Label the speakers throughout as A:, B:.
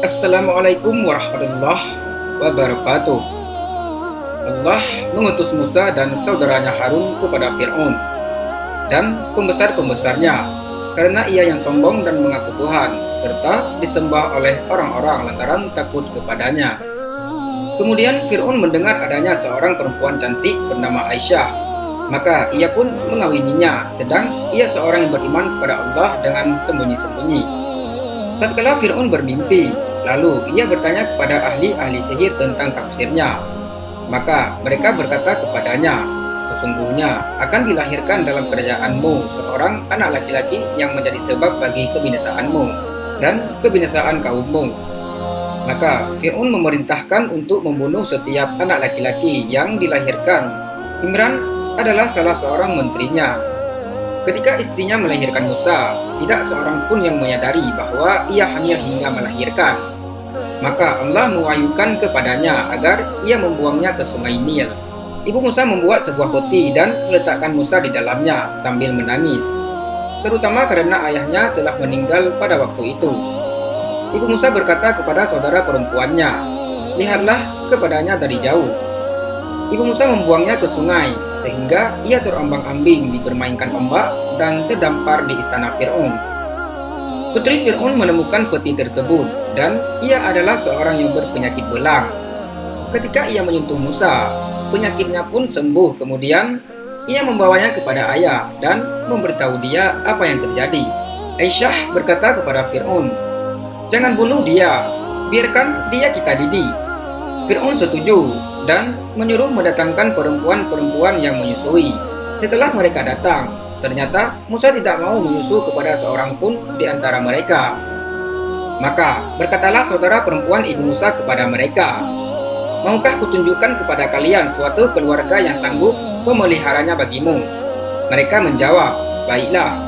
A: Assalamualaikum warahmatullahi wabarakatuh. Allah mengutus Musa dan saudaranya Harun kepada Fir'aun dan pembesar-pembesarnya karena ia yang sombong dan mengaku Tuhan serta disembah oleh orang-orang lantaran takut kepadanya. Kemudian Fir'aun mendengar adanya seorang perempuan cantik bernama Aisyah, maka ia pun mengawininya, sedang ia seorang yang beriman kepada Allah dengan sembunyi-sembunyi. Tatkala Fir'aun bermimpi, lalu ia bertanya kepada ahli-ahli sihir tentang tafsirnya. Maka mereka berkata kepadanya, sesungguhnya akan dilahirkan dalam kerajaanmu seorang anak laki-laki yang menjadi sebab bagi kebinasaanmu dan kebinasaan kaummu. Maka Fir'aun memerintahkan untuk membunuh setiap anak laki-laki yang dilahirkan. Imran adalah salah seorang menterinya. Ketika istrinya melahirkan Musa, tidak seorang pun yang menyadari bahwa ia hamil hingga melahirkan. Maka Allah mewahyukan kepadanya agar ia membuangnya ke sungai Nil. Ibu Musa membuat sebuah peti dan meletakkan Musa di dalamnya sambil menangis, terutama karena ayahnya telah meninggal pada waktu itu. Ibu Musa berkata kepada saudara perempuannya, "Lihatlah kepadanya dari jauh." Ibu Musa membuangnya ke sungai, sehingga ia terombang-ambing dipermainkan ombak dan terdampar di istana Fir'aun. Putri Fir'aun menemukan peti tersebut, dan ia adalah seorang yang berpenyakit belang. Ketika ia menyentuh Musa, penyakitnya pun sembuh. Kemudian, ia membawanya kepada ayah dan memberitahu dia apa yang terjadi. Aisyah berkata kepada Fir'aun, "Jangan bunuh dia, biarkan dia kita didik." Fir'aun setuju dan menyuruh mendatangkan perempuan-perempuan yang menyusui. Setelah mereka datang, ternyata Musa tidak mau menyusu kepada seorang pun di antara mereka. Maka berkatalah saudara perempuan ibu Musa kepada mereka, "Maukah kutunjukkan kepada kalian suatu keluarga yang sanggup memeliharanya bagimu?" Mereka menjawab, "Baiklah."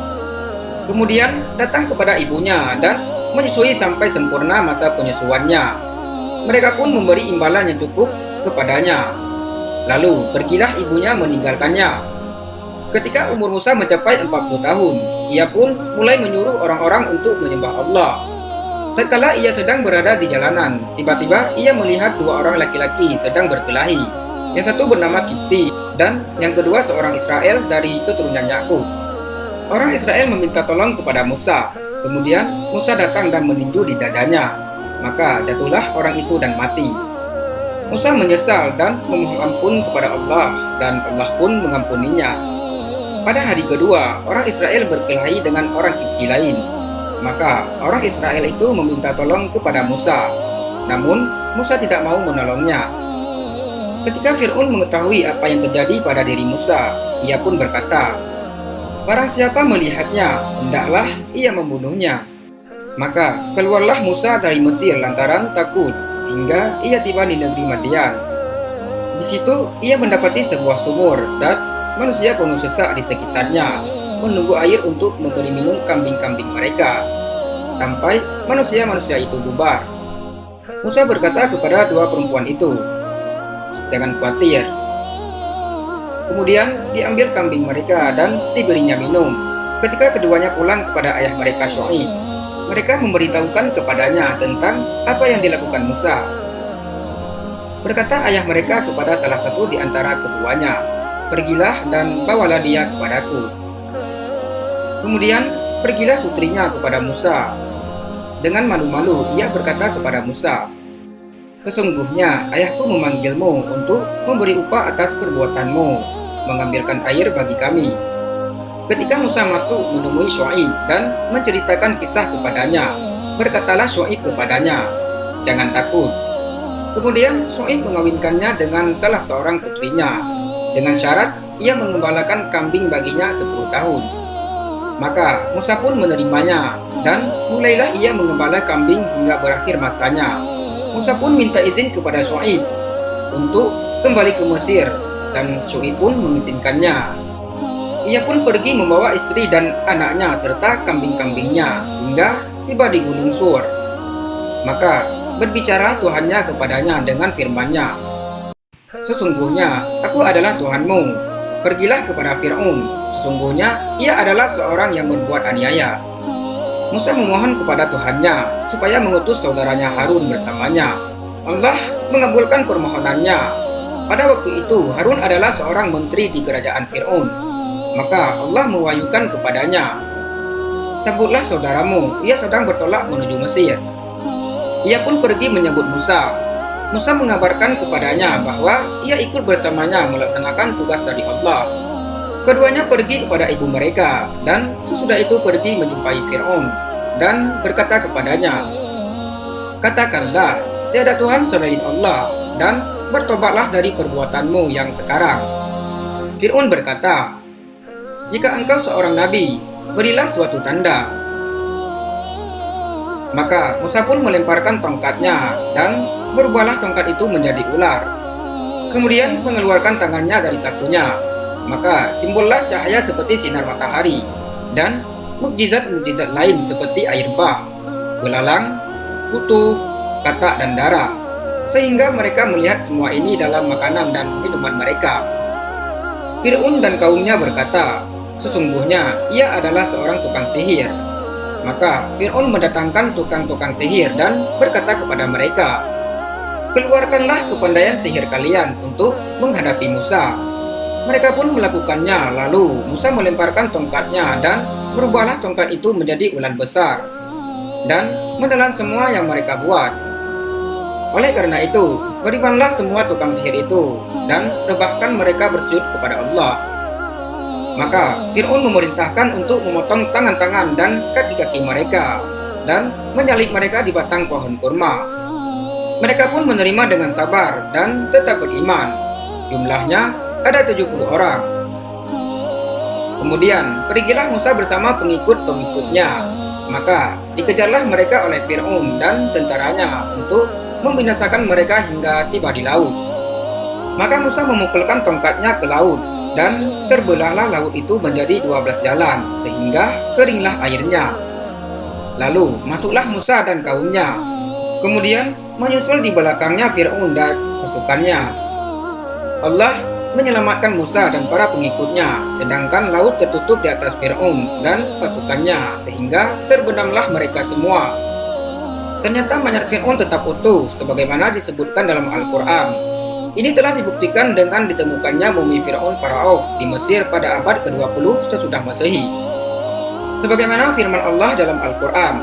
A: Kemudian datang kepada ibunya dan menyusui sampai sempurna masa penyusuannya. Mereka pun memberi imbalan yang cukup kepadanya. Lalu pergilah ibunya meninggalkannya. Ketika umur Musa mencapai 40 tahun, ia pun mulai menyuruh orang-orang untuk menyembah Allah. Tatkala ia sedang berada di jalanan, tiba-tiba ia melihat dua orang laki-laki sedang berkelahi. Yang satu bernama Kipti dan yang kedua seorang Israel dari keturunan Yakub. Orang Israel meminta tolong kepada Musa. Kemudian Musa datang dan meninju di dadanya. Maka jatuhlah orang itu dan mati. Musa menyesal dan memohon ampun kepada Allah, dan Allah pun mengampuninya. Pada hari kedua, orang Israel berkelahi dengan orang Kipti lain. Maka orang Israel itu meminta tolong kepada Musa, namun Musa tidak mau menolongnya. Ketika Fir'aun mengetahui apa yang terjadi pada diri Musa, ia pun berkata, "Barang siapa melihatnya, hendaklah ia membunuhnya." Maka keluarlah Musa dari Mesir lantaran takut hingga ia tiba di negeri Madian. Di situ ia mendapati sebuah sumur dan manusia penuh sesak di sekitarnya, menunggu air untuk memberi minum kambing-kambing mereka, sampai manusia-manusia itu bubar. Musa berkata kepada dua perempuan itu, "Jangan khawatir." Kemudian diambil kambing mereka dan diberinya minum. Ketika keduanya pulang kepada ayah mereka Syuaib, mereka memberitahukan kepadanya tentang apa yang dilakukan Musa. Berkata ayah mereka kepada salah satu di antara keduanya, "Pergilah dan bawalah dia kepadaku." Kemudian pergilah putrinya kepada Musa. Dengan malu-malu ia berkata kepada Musa, "Sesungguhnya ayahku memanggilmu untuk memberi upah atas perbuatanmu, mengambilkan air bagi kami." Ketika Musa masuk menemui Syuaib dan menceritakan kisah kepadanya, berkatalah Syuaib kepadanya, "Jangan takut." Kemudian Syuaib mengawinkannya dengan salah seorang putrinya, dengan syarat ia mengembalakan kambing baginya 10 tahun. Maka Musa pun menerimanya, dan mulailah ia mengembala kambing hingga berakhir masanya. Musa pun minta izin kepada Syuaib untuk kembali ke Mesir, dan Syuaib pun mengizinkannya. Ia pun pergi membawa istri dan anaknya serta kambing-kambingnya hingga tiba di Gunung Sur. Maka berbicara Tuhannya kepadanya dengan firman-Nya, "Sesungguhnya aku adalah Tuhanmu. Pergilah kepada Fir'aun. Sesungguhnya ia adalah seorang yang berbuat aniaya." Musa memohon kepada Tuhannya supaya mengutus saudaranya Harun bersamanya. Allah mengabulkan permohonannya. Pada waktu itu Harun adalah seorang menteri di kerajaan Fir'aun. Maka Allah mewahyukan kepadanya, "Sambutlah saudaramu, ia sedang bertolak menuju Mesir." Ia pun pergi menyambut Musa. Musa mengabarkan kepadanya bahwa ia ikut bersamanya melaksanakan tugas dari Allah. Keduanya pergi kepada ibu mereka, dan sesudah itu pergi menjumpai Fir'aun, dan berkata kepadanya, "Katakanlah, tiada Tuhan selain Allah, dan bertobatlah dari perbuatanmu yang sekarang." Fir'aun berkata, "Jika engkau seorang nabi, berilah suatu tanda." Maka Musa pun melemparkan tongkatnya, dan berubahlah tongkat itu menjadi ular. Kemudian mengeluarkan tangannya dari sakunya. Maka timbullah cahaya seperti sinar matahari, dan mukjizat-mukjizat lain seperti air bah, belalang, kutu, katak, dan darah. Sehingga mereka melihat semua ini dalam makanan dan minuman mereka. Fir'aun dan kaumnya berkata, "Sesungguhnya ia adalah seorang tukang sihir." Maka Fir'aun mendatangkan tukang-tukang sihir dan berkata kepada mereka, "Keluarkanlah kepandaian sihir kalian untuk menghadapi Musa." Mereka pun melakukannya. Lalu Musa melemparkan tongkatnya, dan berubahlah tongkat itu menjadi ular besar, dan menelan semua yang mereka buat. Oleh karena itu, berimanlah semua tukang sihir itu, dan rebahkan mereka bersujud kepada Allah. Maka Fir'aun memerintahkan untuk memotong tangan-tangan dan kaki-kaki mereka, dan menyalib mereka di batang pohon kurma. Mereka pun menerima dengan sabar dan tetap beriman. Jumlahnya ada 70 orang. Kemudian pergilah Musa bersama pengikut-pengikutnya. Maka dikejarlah mereka oleh Fir'aun dan tentaranya untuk membinasakan mereka hingga tiba di laut. Maka Musa memukulkan tongkatnya ke laut, dan terbelahlah laut itu menjadi 12 jalan, sehingga keringlah airnya. Lalu masuklah Musa dan kaumnya. Kemudian menyusul di belakangnya Fir'aun dan pasukannya. Allah menyelamatkan Musa dan para pengikutnya, sedangkan laut tertutup di atas Fir'aun dan pasukannya, sehingga terbenamlah mereka semua. Ternyata mayat Fir'aun tetap utuh, sebagaimana disebutkan dalam Al-Quran. Ini telah dibuktikan dengan ditemukannya mumi Fir'aun Faraof di Mesir pada abad ke-20 sesudah Masehi. Sebagaimana firman Allah dalam Al-Quran,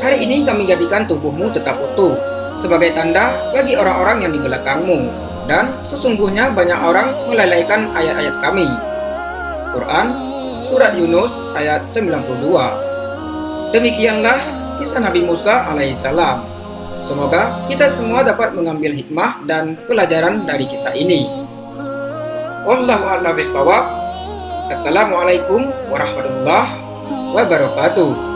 A: "Hari ini kami jadikan tubuhmu tetap utuh, sebagai tanda bagi orang-orang yang di belakangmu. Dan sesungguhnya banyak orang melalaikan ayat-ayat kami." Quran Surat Yunus ayat 92. Demikianlah kisah Nabi Musa alaihissalam. Semoga kita semua dapat mengambil hikmah dan pelajaran dari kisah ini. Wallahu a'lam bishawab. Assalamualaikum warahmatullahi wabarakatuh.